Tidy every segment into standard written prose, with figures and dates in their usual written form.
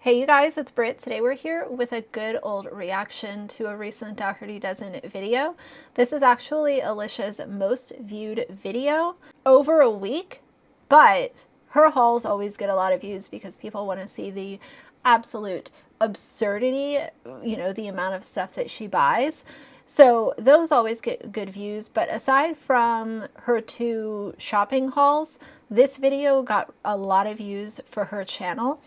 Hey you guys, it's Britt. Today we're here with a good old reaction to a recent Dougherty Dozen video. This is actually Alicia's most viewed video over a week, but her hauls always get a lot of views because people want to see the absolute absurdity, the amount of stuff that she buys. So those always get good views, but aside from her two shopping hauls, this video got a lot of views for her channel.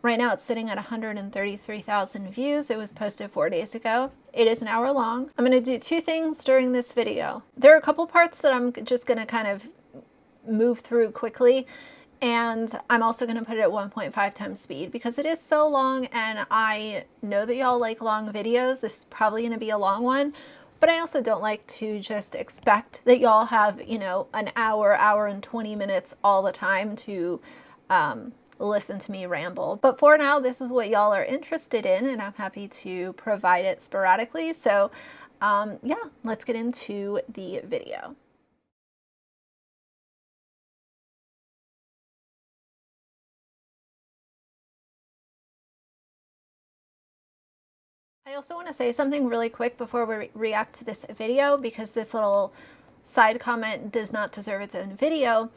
Right now it's sitting at 133,000 views. It was posted 4 days ago. It is an hour long. I'm going to do two things during this video. There are a couple parts that I'm just going to kind of move through quickly, and I'm also going to put it at 1.5 times speed because it is so long, and I know that y'all like long videos. This is probably going to be a long one, but I also don't like to just expect that y'all have, an hour and 20 minutes all the time to listen to me ramble. But for now, this is what y'all are interested in, and I'm happy to provide it sporadically. So yeah, let's get into the video. I also want to say something really quick before we react to this video, because this little side comment does not deserve its own video.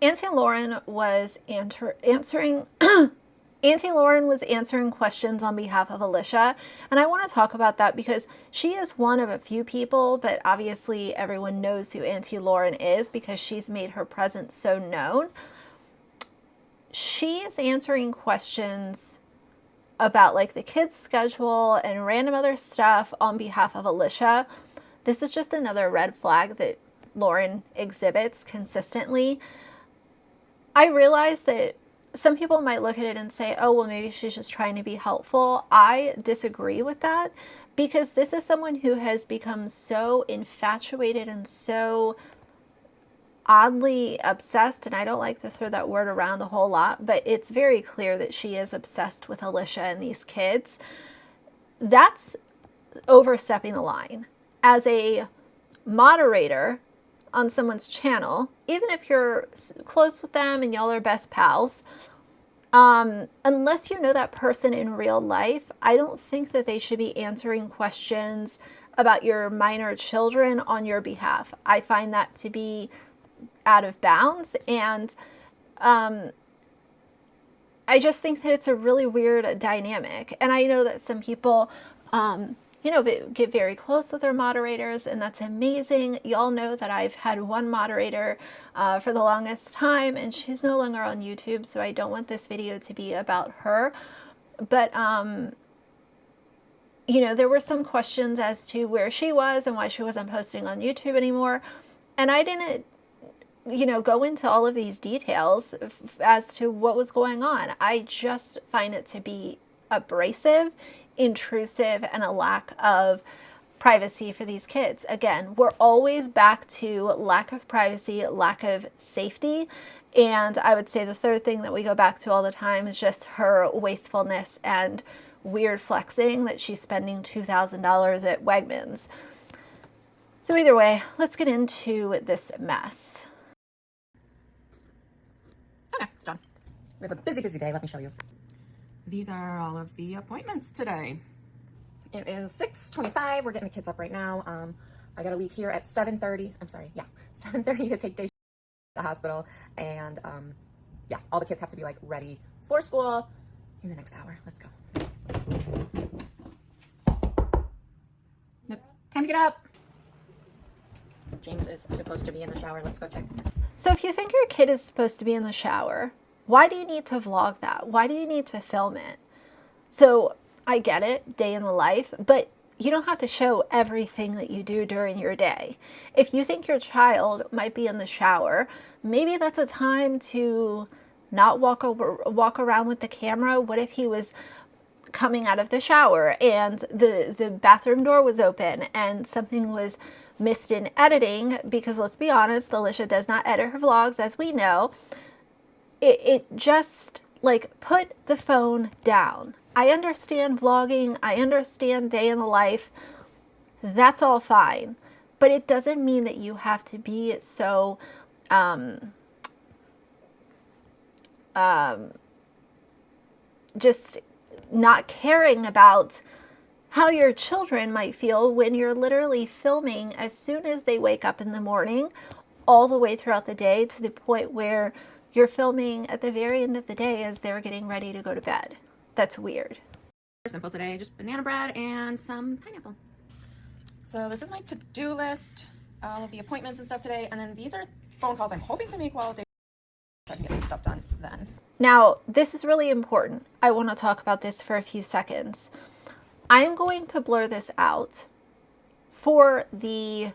Auntie Lauren was answering Auntie Lauren was answering questions on behalf of Alicia, and I want to talk about that because she is one of a few people, but obviously everyone knows who Auntie Lauren is because she's made her presence so known. She is answering questions about like the kids' schedule and random other stuff on behalf of Alicia. This is just another red flag that Lauren exhibits consistently. I realize that some people might look at it and say, oh, well, maybe she's just trying to be helpful. I disagree with that because this is someone who has become so infatuated and so oddly obsessed, and I don't like to throw that word around a whole lot, but it's very clear that she is obsessed with Alicia and these kids. That's overstepping the line. As a moderator on someone's channel, even if you're close with them and y'all are best pals, unless you know that person in real life, I don't think that they should be answering questions about your minor children on your behalf. I find that to be out of bounds, and I just think that it's a really weird dynamic. And I know that some people get very close with their moderators, and that's amazing. Y'all know that I've had one moderator for the longest time, and she's no longer on YouTube, so I don't want this video to be about her. But there were some questions as to where she was and why she wasn't posting on YouTube anymore, and I didn't go into all of these details as to what was going on. I just find it to be abrasive, intrusive, and a lack of privacy for these kids. Again, we're always back to lack of privacy, lack of safety. And I would say the third thing that we go back to all the time is just her wastefulness and weird flexing that she's spending $2,000 at Wegmans. So either way, let's get into this mess. Okay, it's done. We have a busy, busy day. Let me show you. These are all of the appointments today. It is 6:25. We're getting the kids up right now. I gotta leave here at 7:30. I'm sorry, yeah, 7:30 to take Day to the hospital. And yeah, all the kids have to be like ready for school in the next hour. Let's go. Nope. Time to get up. James is supposed to be in the shower. Let's go check. So if you think your kid is supposed to be in the shower, why do you need to vlog that? Why do you need to film it? So I get it, day in the life, but you don't have to show everything that you do during your day. If you think your child might be in the shower, maybe that's a time to not walk around with the camera. What if he was coming out of the shower and the bathroom door was open and something was missed in editing? Because let's be honest, Alicia does not edit her vlogs, as we know. It just, like, put the phone down. I understand vlogging, I understand day in the life, that's all fine, but it doesn't mean that you have to be so just not caring about how your children might feel when you're literally filming as soon as they wake up in the morning, all the way throughout the day, to the point where you're filming at the very end of the day as they're getting ready to go to bed. That's weird. Simple today, just banana bread and some pineapple. So this is my to-do list, all of the appointments and stuff today, and then these are phone calls I'm hoping to make while so I can get some stuff done then. Now, this is really important. I want to talk about this for a few seconds. I am going to blur this out for the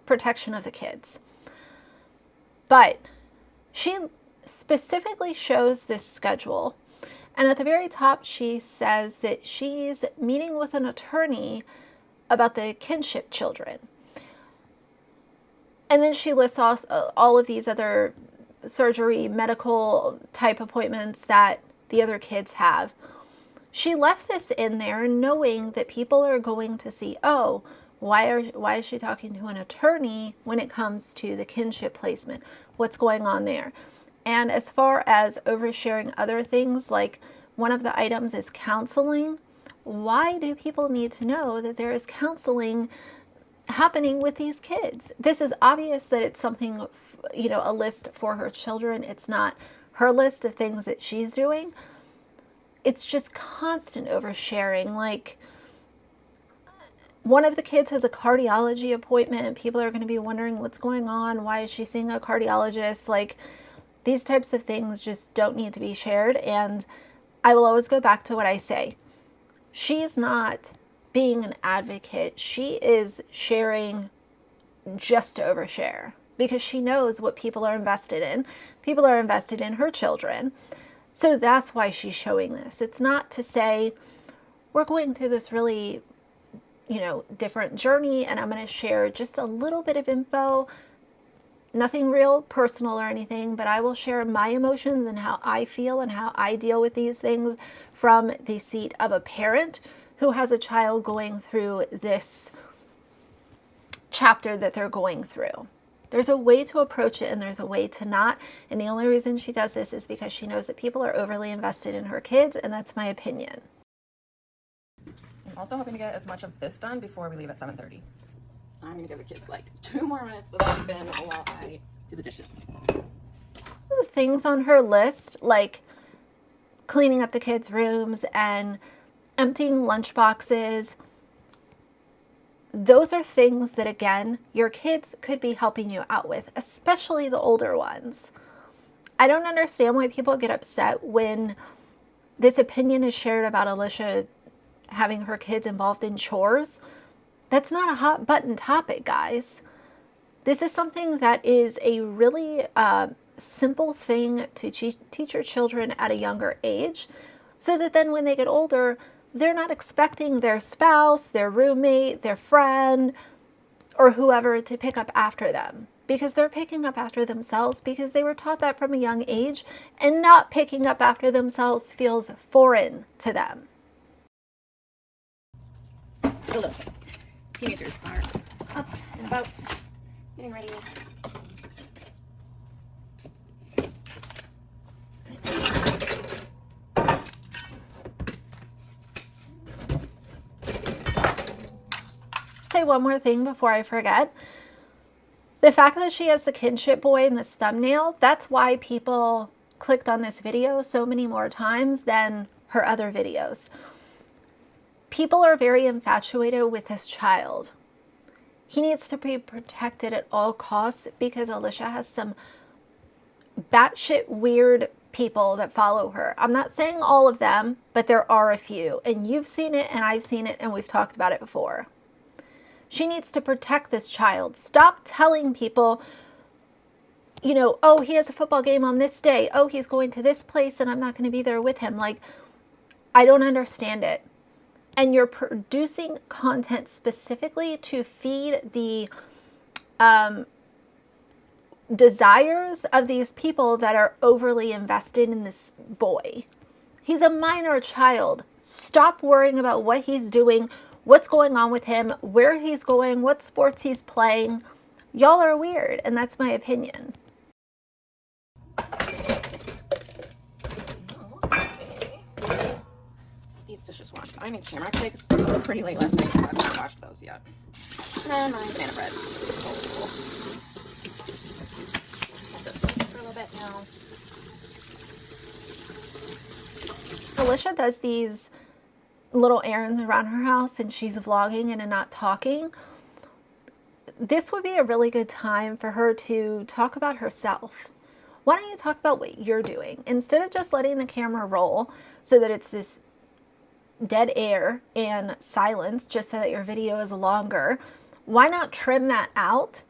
protection of the kids. But she specifically shows this schedule. And at the very top, she says that she's meeting with an attorney about the Kinship children. And then she lists all of these other surgery, medical type appointments that the other kids have. She left this in there knowing that people are going to see, oh, why is she talking to an attorney when it comes to the Kinship placement? What's going on there? And as far as oversharing other things, like one of the items is counseling, why do people need to know that there is counseling happening with these kids? This is obvious that it's something, a list for her children. It's not her list of things that she's doing. It's just constant oversharing. Like, one of the kids has a cardiology appointment and people are going to be wondering what's going on. Why is she seeing a cardiologist? Like, these types of things just don't need to be shared. And I will always go back to what I say. She's not being an advocate. She is sharing just to overshare because she knows what people are invested in. People are invested in her children. So that's why she's showing this. It's not to say we're going through this really, different journey and I'm going to share just a little bit of info. Nothing real personal or anything, but I will share my emotions and how I feel and how I deal with these things from the seat of a parent who has a child going through this chapter that they're going through. There's a way to approach it and there's a way to not. And the only reason she does this is because she knows that people are overly invested in her kids, and that's my opinion. I'm also hoping to get as much of this done before we leave at 7:30. I'm going to give the kids like 2 more minutes to that bin while I do the dishes. The things on her list, like cleaning up the kids' rooms and emptying lunch boxes, those are things that, again, your kids could be helping you out with, especially the older ones. I don't understand why people get upset when this opinion is shared about Alicia having her kids involved in chores. That's not a hot button topic, guys. This is something that is a really simple thing to teach your children at a younger age, so that then when they get older, they're not expecting their spouse, their roommate, their friend, or whoever to pick up after them. Because they're picking up after themselves because they were taught that from a young age, and not picking up after themselves feels foreign to them. The little kids. Teenagers are up and about, getting ready. Say one more thing before I forget. The fact that she has the Kinship boy in this thumbnail, that's why people clicked on this video so many more times than her other videos. People are very infatuated with this child. He needs to be protected at all costs because Alicia has some batshit weird people that follow her. I'm not saying all of them, but there are a few. And you've seen it and I've seen it and we've talked about it before. She needs to protect this child. Stop telling people, oh, he has a football game on this day. Oh, he's going to this place and I'm not going to be there with him. Like, I don't understand it. And you're producing content specifically to feed the desires of these people that are overly invested in this boy. He's a minor child. Stop worrying about what he's doing, what's going on with him, where he's going, what sports he's playing. Y'all are weird, and that's my opinion. these dishes washed. I made shamrock shakes pretty late last night, so I've not washed those yet. And then my banana bread. Oh, this for a little bit now. Alicia does these little errands around her house and she's vlogging and not talking. This would be a really good time for her to talk about herself. Why don't you talk about what you're doing instead of just letting the camera roll so that it's this dead air and silence just so that your video is longer? Why not trim that out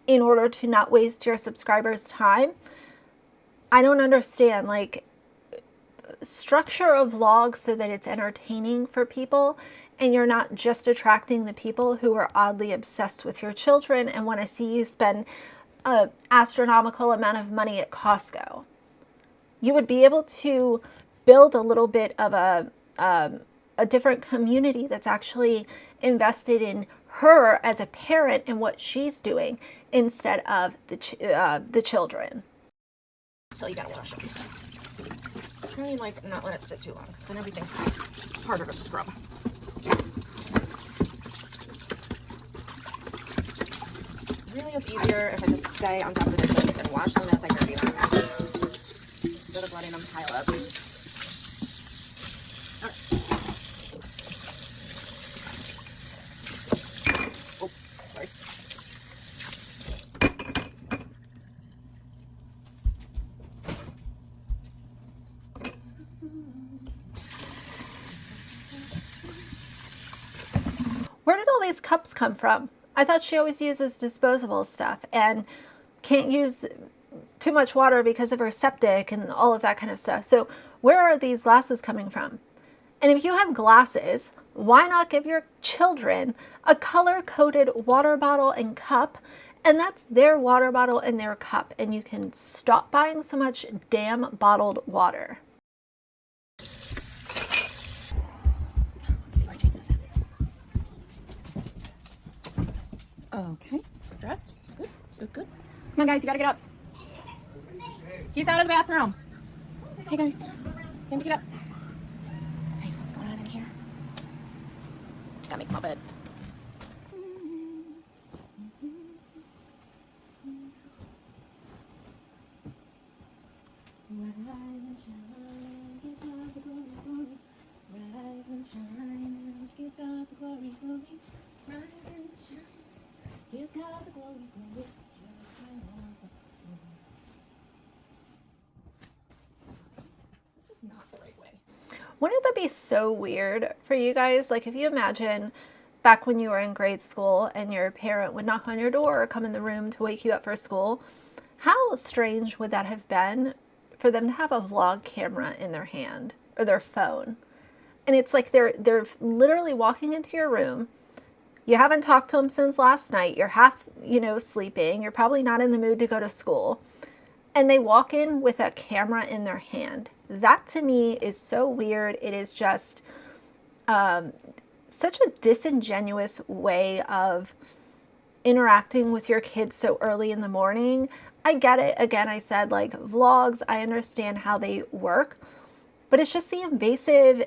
in order to not waste your subscribers' time? I don't understand, like, structure a vlog so that it's entertaining for people and you're not just attracting the people who are oddly obsessed with your children and want to see you spend an astronomical amount of money at Costco. You would be able to build a little bit of a different community that's actually invested in her as a parent and what she's doing instead of the children. So you gotta wash them. Try and like not let it sit too long because then everything's harder to scrub. Really is easier if I just stay on top of the dishes and wash them as I dirty them instead of letting them pile up. Oh, sorry. Where did all these cups come from? I thought she always uses disposable stuff and can't use too much water because of her septic and all of that kind of stuff. So where are these glasses coming from? And if you have glasses, why not give your children a color-coded water bottle and cup, and that's their water bottle and their cup, and you can stop buying so much damn bottled water. Okay, dressed. Good, good, good. Come on, guys, you gotta get up. He's out of the bathroom. Hey, guys, time to get up. Hey, what's going on in here? Gotta make my bed. Rise and shine, give God the glory, glory. Rise and shine. Give God the glory, glory. This is not the right way. Wouldn't that be so weird for you guys? Like if you imagine back when you were in grade school and your parent would knock on your door or come in the room to wake you up for school, how strange would that have been for them to have a vlog camera in their hand or their phone? And it's like they're literally walking into your room. You haven't talked to them since last night. You're half, sleeping. You're probably not in the mood to go to school. And they walk in with a camera in their hand. That to me is so weird. It is just such a disingenuous way of interacting with your kids so early in the morning. I get it. Again, I said like vlogs, I understand how they work, but it's just the invasive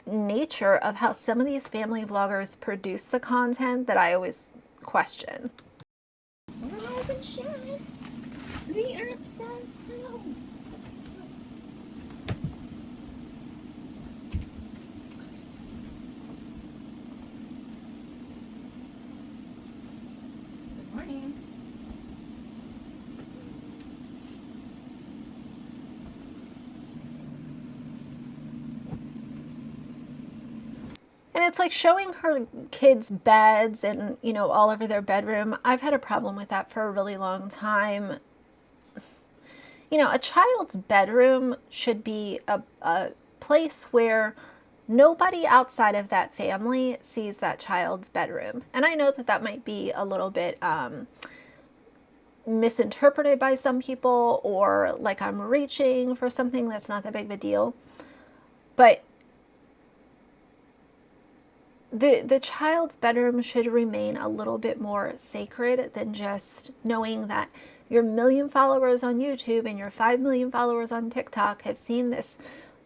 nature of how some of these family vloggers produce the content that I always question. Rise and shine. The earth says hello. Good morning. And it's like showing her kids' beds and, all over their bedroom. I've had a problem with that for a really long time. A child's bedroom should be a place where nobody outside of that family sees that child's bedroom. And I know that that might be a little bit misinterpreted by some people, or like I'm reaching for something that's not that big of a deal. But the child's bedroom should remain a little bit more sacred than just knowing that your 1 million followers on YouTube and your 5 million followers on TikTok have seen this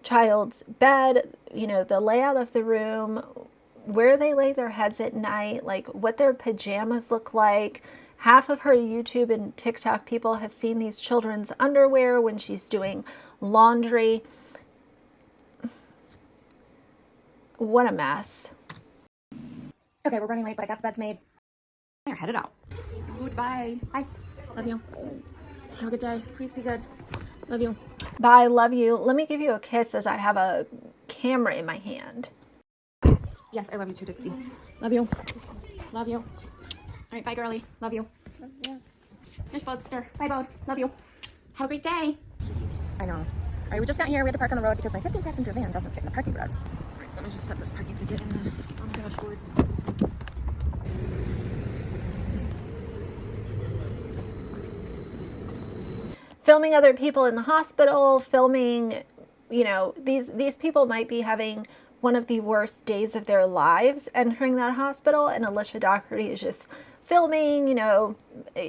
child's bed, you know, the layout of the room, where they lay their heads at night, like what their pajamas look like. Half of her YouTube and TikTok people have seen these children's underwear when she's doing laundry. What a mess. Okay, we're running late, but I got the beds made. They're headed out. Goodbye. Bye. Love you. Have a good day. Please be good. Love you. Bye, love you. Let me give you a kiss as I have a camera in my hand. Yes, I love you too, Dixie. Love you. Love you. All right, bye, girly. Love you. Yeah. There's Bodster. Bye, Bod. Love you. Have a great day. I know. All right, we just got here. We had to park on the road because my 15-passenger van doesn't fit in the parking garage. Let me just set this parking ticket in the on the dashboard. Filming other people in the hospital, filming, you know, these people might be having one of the worst days of their lives entering that hospital, and Alicia Dougherty is just filming, you know,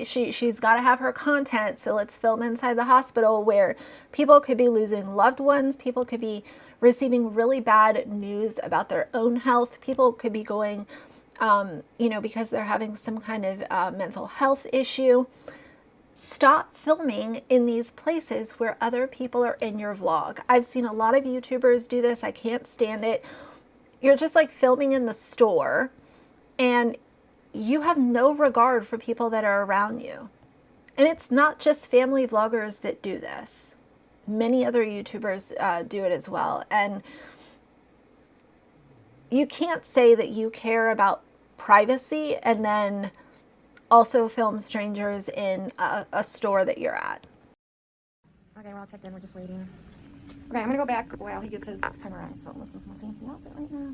she's got to have her content, so let's film inside the hospital where people could be losing loved ones, people could be receiving really bad news about their own health, people could be going, you know, because they're having some kind of mental health issue. Stop filming in these places where other people are in your vlog. I've seen a lot of YouTubers do this. I can't stand it. You're just like filming in the store and you have no regard for people that are around you. And it's not just family vloggers that do this. Many other YouTubers do it as well. And you can't say that you care about privacy and then also film strangers in a store that you're at. Okay, we're all checked in. We're just waiting. Okay, I'm gonna go back while he gets his primer on. So this is my fancy outfit right now.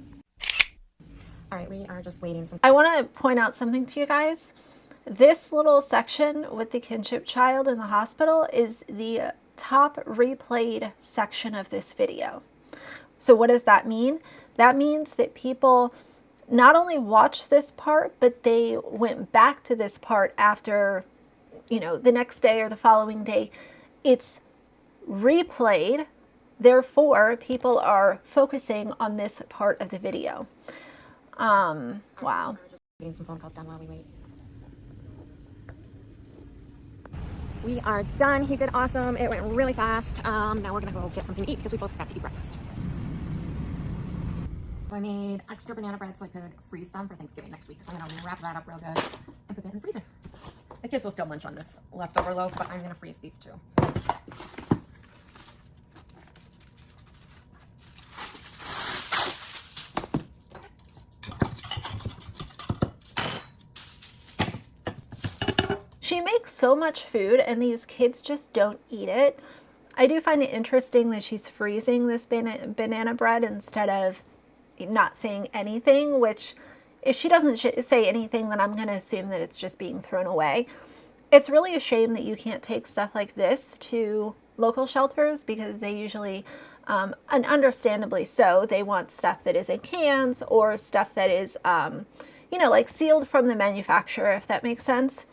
All right, we are just waiting. I want to point out something to you guys. This little section with the Kinship child in the hospital is the top replayed section of this video. So what does that mean? That means that people not only watched this part, but they went back to this part after, you know, the next day or the following day. It's replayed, therefore people are focusing on this part of the video. Wow. Just getting some phone calls done while we wait. We are done. He did awesome. It went really fast. Now we're gonna go get something to eat because we both forgot to eat breakfast. I made extra banana bread so I could freeze some for Thanksgiving next week. So I'm gonna wrap that up real good and put that in the freezer. The kids will still munch on this leftover loaf, but I'm gonna freeze these two. She makes so much food and these kids just don't eat it. I do find it interesting that she's freezing this banana bread instead of not saying anything, which if she doesn't say anything, then I'm going to assume that it's just being thrown away. It's really a shame that you can't take stuff like this to local shelters because they usually, and understandably so, they want stuff that is in cans or stuff that is, you know, like sealed from the manufacturer, if that makes sense.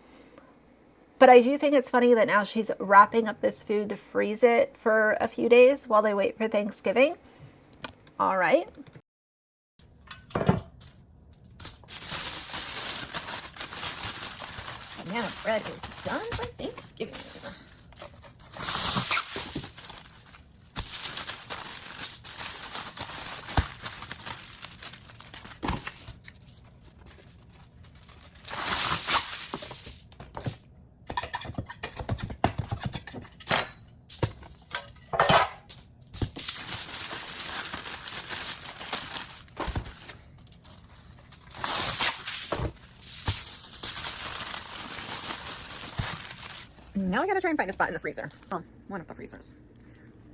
But I do think it's funny that now she's wrapping up this food to freeze it for a few days while they wait for Thanksgiving. All right. Banana bread is done for Thanksgiving. Now I gotta try and find a spot in the freezer. Well, one of the freezers.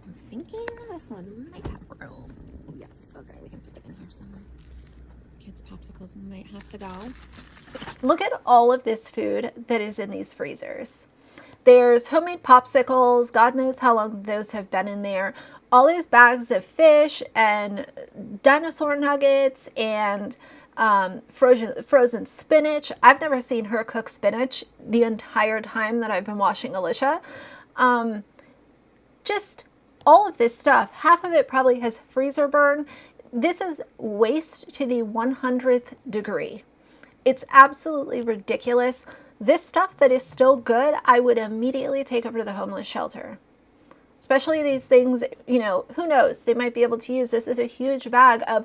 I'm thinking this one might have room. Yes, okay, we can fit it in here somewhere. Kids' popsicles might have to go. Look at all of this food that is in these freezers. There's homemade popsicles, God knows how long those have been in there. All these bags of fish and dinosaur nuggets and frozen spinach. I've never seen her cook spinach the entire time that I've been watching Alicia. Just all of this stuff, half of it probably has freezer burn. This is waste to the 100th degree. It's absolutely ridiculous. This stuff that is still good, I would immediately take over to the homeless shelter. Especially these things, you know, who knows? They might be able to use this as a huge bag of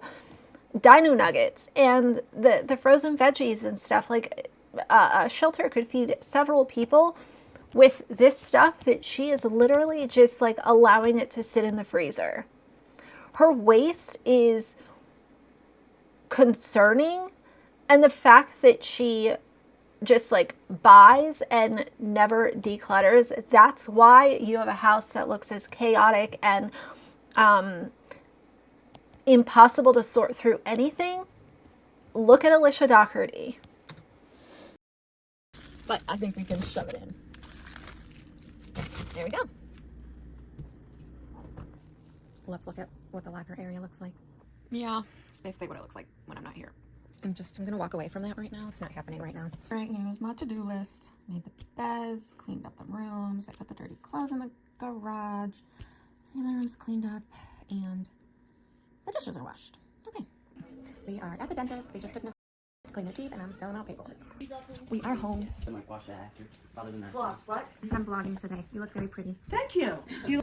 dino nuggets and the frozen veggies and stuff. Like a shelter could feed several people with this stuff that she is literally just like allowing it to sit in the freezer. Her waste is concerning, and the fact that she just like buys and never declutters, that's why you have a house that looks as chaotic and impossible to sort through anything. Look at Alicia Dougherty. But I think we can shove it in. There we go. Let's look at what the locker area looks like. Yeah, it's basically what it looks like when I'm not here. I'm gonna walk away from that right now. It's not happening right now. All right, here's my to-do list. Made the beds, cleaned up the rooms. I put the dirty clothes in the garage. Family room's cleaned up, and the dishes are washed. Okay. We are at the dentist. They just took me to clean their teeth, and I'm filling out paperwork. We are home. I might wash that after. Probably the next Floss, what? I'm vlogging today. You look very pretty. Thank you.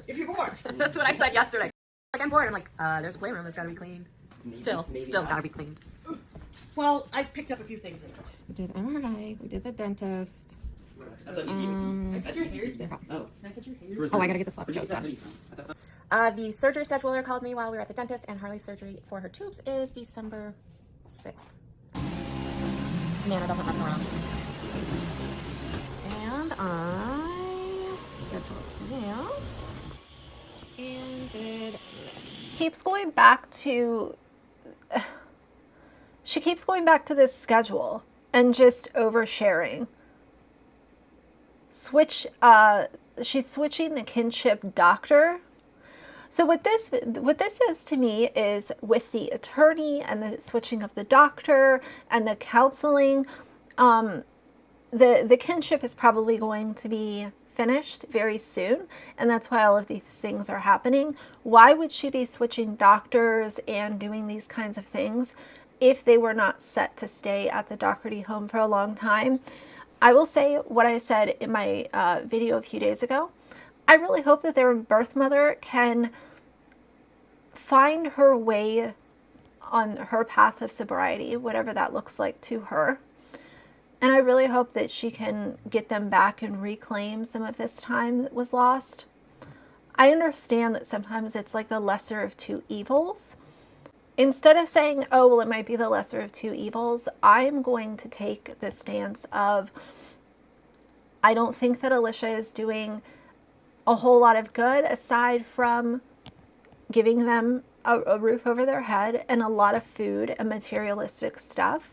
If you're bored. That's what I said yesterday. Like, I'm bored. I'm like, there's a playroom that's gotta be cleaned. Maybe Still not. gotta be cleaned. Well, I picked up a few things in it. We did MRI. We did the dentist. That's not easy. I thought you were here. Oh. Oh, I gotta get the sloppy joes Where'd done. you get that hoodie from? The surgery scheduler called me while we were at the dentist, and Harley's surgery for her tubes is December 6th. Nana doesn't mess around. And I scheduled this and did this. Keeps going back to she keeps going back to this schedule and just oversharing. She's switching the Kinship doctor. So what this is to me is with the attorney and the switching of the doctor and the counseling, the Kinship is probably going to be finished very soon, and that's why all of these things are happening. Why would she be switching doctors and doing these kinds of things if they were not set to stay at the Dougherty home for a long time? I will say what I said in my video a few days ago. I really hope that their birth mother can find her way on her path of sobriety, whatever that looks like to her. And I really hope that she can get them back and reclaim some of this time that was lost. I understand that sometimes it's like the lesser of two evils. Instead of saying, oh, well, it might be the lesser of two evils, I'm going to take the stance of, I don't think that Alicia is doing a whole lot of good aside from giving them a roof over their head and a lot of food and materialistic stuff.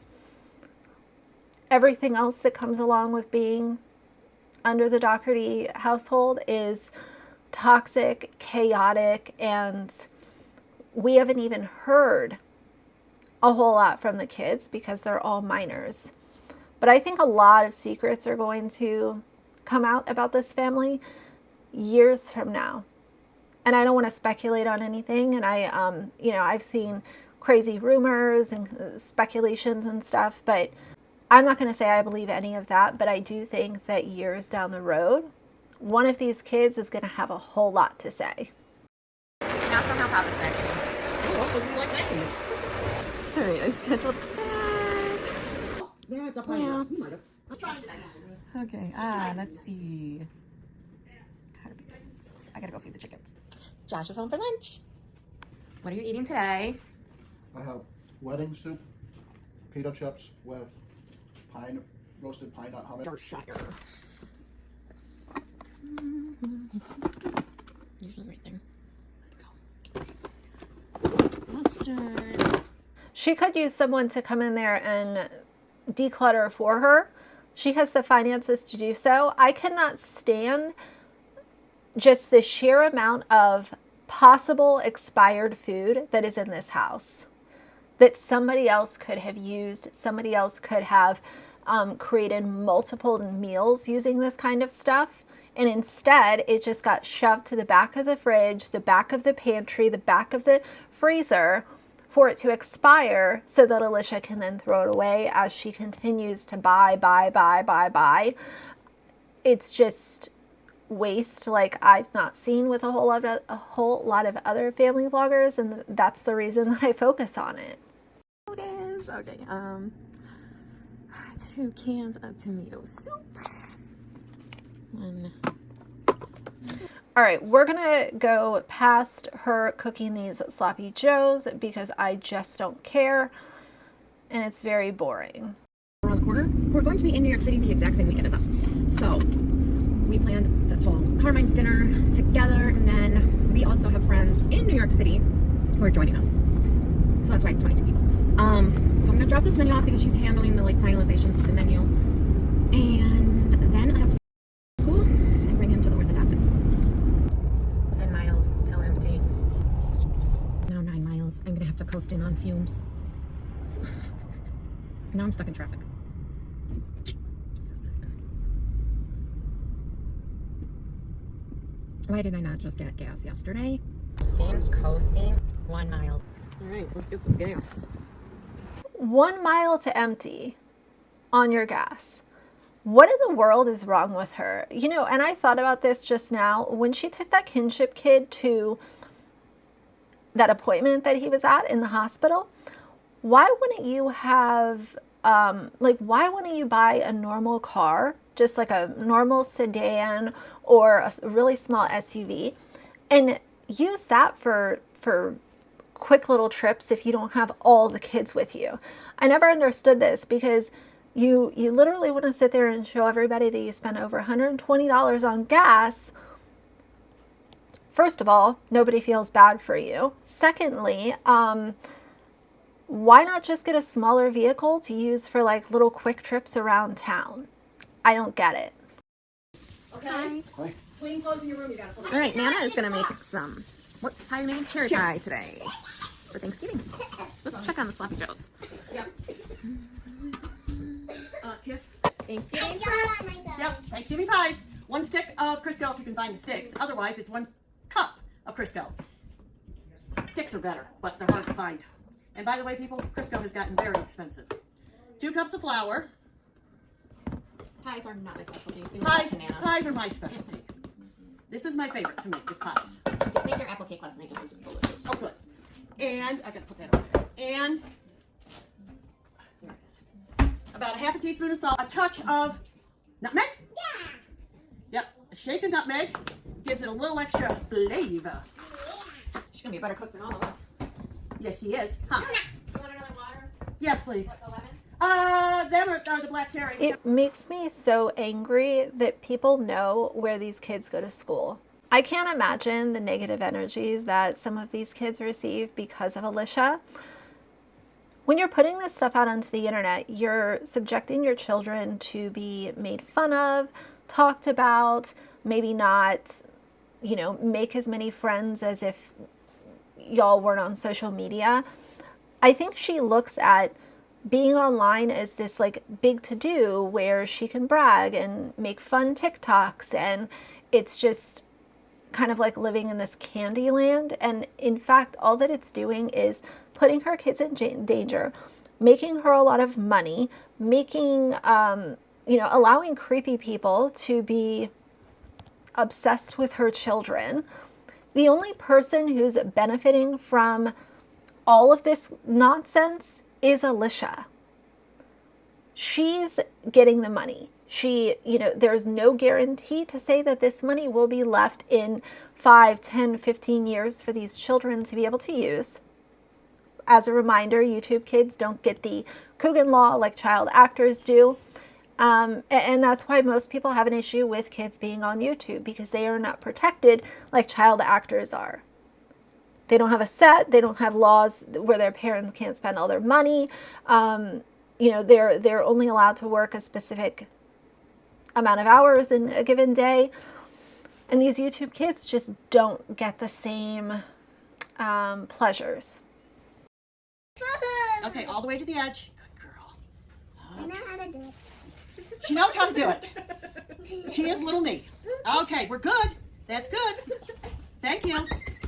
Everything else that comes along with being under the Dougherty household is toxic, chaotic, and we haven't even heard a whole lot from the kids because they're all minors. But I think a lot of secrets are going to come out about this family years from now. And I don't want to speculate on anything. And I've seen crazy rumors and speculations and stuff, but I'm not going to say I believe any of that. But I do think that years down the road, one of these kids is going to have a whole lot to say. Now somehow Papa's back. All right, I scheduled that. Yeah, it's up Yeah. You might have. Okay, let's see. I gotta go feed the chickens. Josh is home for lunch. What are you eating today? I have wedding soup, pita chips with roasted pine nut hummus. Yorkshire. Usually right there. Mustard. She could use someone to come in there and declutter for her. She has the finances to do so. I cannot stand just the sheer amount of possible expired food that is in this house that somebody else could have used. Somebody else could have created multiple meals using this kind of stuff. And instead, it just got shoved to the back of the fridge, the back of the pantry, the back of the freezer for it to expire so that Alicia can then throw it away as she continues to buy. It's just waste like I've not seen with a whole lot of other family vloggers, and that's the reason that I focus on it. It is okay. 2 cans of tomato soup. All right, we're gonna go past her cooking these sloppy joes because I just don't care, and it's very boring. Around the corner. We're going to be in New York City the exact same weekend as us. So we planned this whole Carmine's dinner together, and then we also have friends in New York City who are joining us. So that's why 22 people. So I'm gonna drop this menu off because she's handling the like finalizations of the menu, and then I have to go to school and bring him to the orthodontist. 10 miles till empty. Now 9 miles. I'm gonna have to coast in on fumes. Now I'm stuck in traffic. This is not good. Why did I not just get gas yesterday? Coasting. 1 mile. All right, let's get some gas. 1 mile to empty on your gas. What in the world is wrong with her? You know, and I thought about this just now. When she took that Kinship kid to that appointment that he was at in the hospital, why wouldn't you have, why wouldn't you buy a normal car, just like a normal sedan or a really small SUV, and use that for quick little trips if you don't have all the kids with you? I never understood this because you literally want to sit there and show everybody that you spent over $120 on gas. First of all, nobody feels bad for you. Secondly, why not just get a smaller vehicle to use for like little quick trips around town? I don't get it. Okay. Hi. Clean clothes in your room. You got to put All right, Nana is gonna make some. How are you making cherry pie today for Thanksgiving? Let's check on the sloppy joes. Yep. Kiss. Thanksgiving. Yep. Thanksgiving pies. 1 stick of Crisco if you can find the sticks. Otherwise, it's 1 cup of Crisco. Sticks are better, but they're hard to find. And by the way, people, Crisco has gotten very expensive. 2 cups of flour. Pies are not my specialty. Pies are my specialty. This is my favorite to make, is pies. Just make your apple cake last night. It was delicious. Oh, good. And I gotta put that over there. And here it is. About a half a teaspoon of salt, a touch of nutmeg. Yeah. Yep. A shake of nutmeg gives it a little extra flavor. She's gonna be a better cook than all of us. Yes, he is. Huh? You want another water? Yes, please. Like 11? Them are the black cherry. It makes me so angry that people know where these kids go to school. I can't imagine the negative energies that some of these kids receive because of Alicia. When you're putting this stuff out onto the internet, you're subjecting your children to be made fun of, talked about, maybe not, you know, make as many friends as if y'all weren't on social media. I think she looks at being online as this like big to-do where she can brag and make fun TikToks, and it's just kind of like living in this candy land. And in fact, all that it's doing is putting her kids in danger, making her a lot of money, making, allowing creepy people to be obsessed with her children. The only person who's benefiting from all of this nonsense is Alicia. She's getting the money. There's no guarantee to say that this money will be left in 5, 10, 15 years for these children to be able to use. As a reminder, YouTube kids don't get the Coogan law like child actors do. And that's why most people have an issue with kids being on YouTube, because they are not protected like child actors are. They don't have a set. They don't have laws where their parents can't spend all their money. They're only allowed to work a specific amount of hours in a given day. And these YouTube kids just don't get the same pleasures. Okay, all the way to the edge. Good girl. I know how to do it. She knows how to do it. She is little me. Okay, we're good. That's good. Thank you.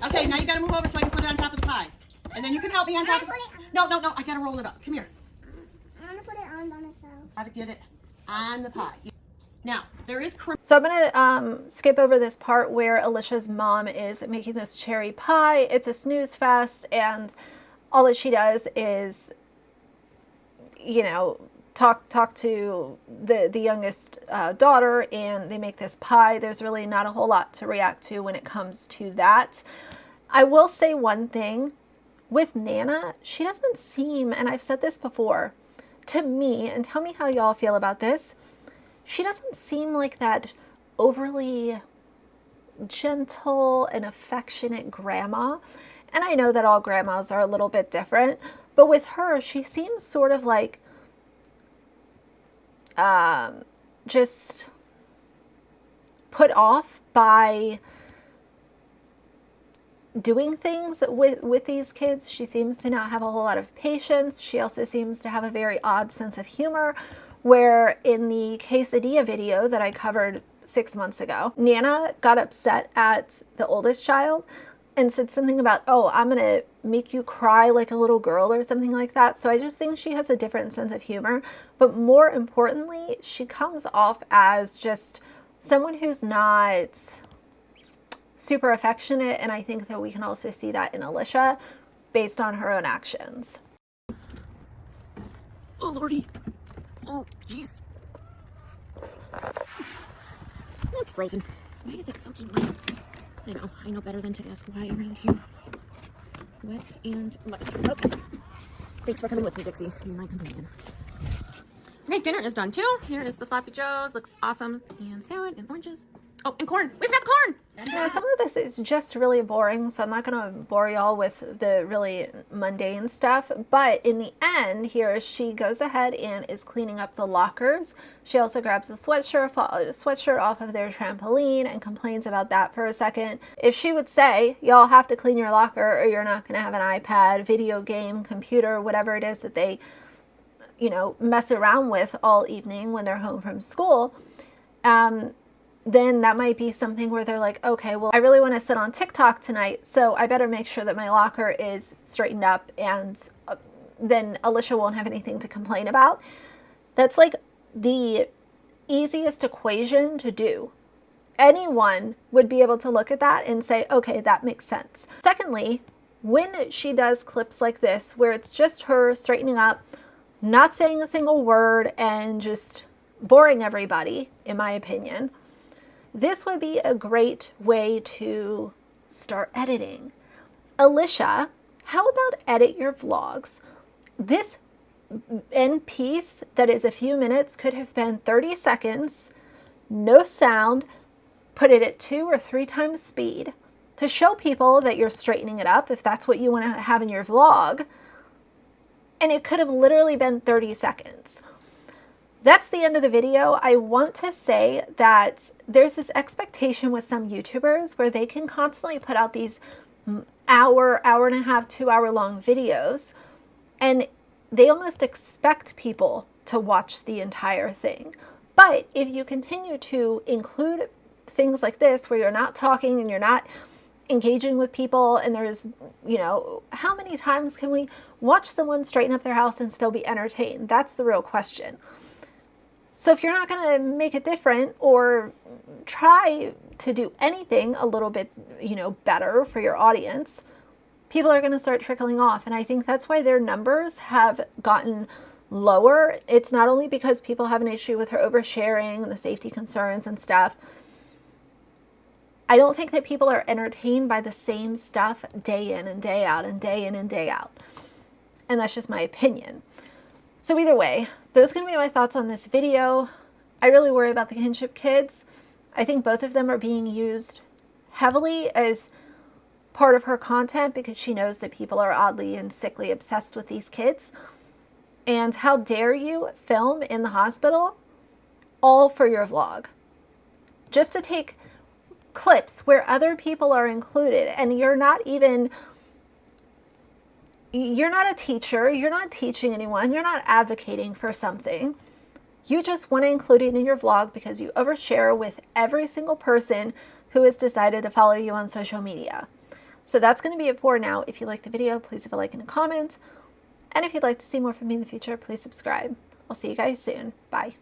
Okay, now you gotta move over so I can put it on top of the pie. And then you can help me on top of the pie. No, I gotta roll it up. Come here. I want to put it on by myself. Gotta get it on the pie. Now, there is So I'm going to skip over this part where Alicia's mom is making this cherry pie. It's a snooze fest, and all that she does is, you know, talk to the youngest daughter, and they make this pie. There's really not a whole lot to react to when it comes to that. I will say one thing. With Nana, she doesn't seem, and I've said this before, to me, and tell me how y'all feel about this, she doesn't seem like that overly gentle and affectionate grandma. And I know that all grandmas are a little bit different, but with her, she seems sort of like just put off by doing things with these kids. She seems to not have a whole lot of patience. She also seems to have a very odd sense of humor, where in the quesadilla video that I covered 6 months ago, Nana got upset at the oldest child and said something about, oh, I'm going to make you cry like a little girl or something like that. So I just think she has a different sense of humor. But more importantly, she comes off as just someone who's not super affectionate. And I think that we can also see that in Alicia based on her own actions. Oh, Lordy. Oh, jeez. Oh, it's frozen. Why is it soaking wet? I know better than to ask why around here. Wet and muddy. Okay. Thanks for coming with me, Dixie. You're my companion. Okay, dinner is done too. Here is the Sloppy Joes. Looks awesome. And salad and oranges. Oh, and corn. We've got the corn! Yeah, some of this is just really boring, so I'm not going to bore y'all with the really mundane stuff. But in the end, here she goes ahead and is cleaning up the lockers. She also grabs a sweatshirt off of their trampoline and complains about that for a second. If she would say, y'all have to clean your locker or you're not going to have an iPad, video game, computer, whatever it is that they, you know, mess around with all evening when they're home from school, then that might be something where they're like, okay, well, I really want to sit on TikTok tonight, so I better make sure that my locker is straightened up, and then Alicia won't have anything to complain about. That's like the easiest equation to do. Anyone would be able to look at that and say, okay, that makes sense. Secondly, when she does clips like this, where it's just her straightening up, not saying a single word, and just boring everybody, in my opinion, this would be a great way to start editing. Alicia, how about edit your vlogs? This end piece that is a few minutes could have been 30 seconds, no sound, put it at 2 or 3 times speed to show people that you're straightening it up if that's what you want to have in your vlog. And it could have literally been 30 seconds. That's the end of the video. I want to say that there's this expectation with some YouTubers where they can constantly put out these hour and a half, 2 hour long videos, and they almost expect people to watch the entire thing. But if you continue to include things like this where you're not talking and you're not engaging with people, and there's, you know, how many times can we watch someone straighten up their house and still be entertained? That's the real question. So if you're not going to make it different or try to do anything a little bit, you know, better for your audience, people are going to start trickling off. And I think that's why their numbers have gotten lower. It's not only because people have an issue with her oversharing and the safety concerns and stuff. I don't think that people are entertained by the same stuff day in and day out and day in and day out. And that's just my opinion. So either way, those are going to be my thoughts on this video. I really worry about the Kinship kids. I think both of them are being used heavily as part of her content because she knows that people are oddly and sickly obsessed with these kids. And how dare you film in the hospital all for your vlog? Just to take clips where other people are included, and you're not a teacher, you're not teaching anyone, you're not advocating for something. You just want to include it in your vlog because you overshare with every single person who has decided to follow you on social media. So that's going to be it for now. If you like the video, please leave a like and a comment. And if you'd like to see more from me in the future, please subscribe. I'll see you guys soon. Bye.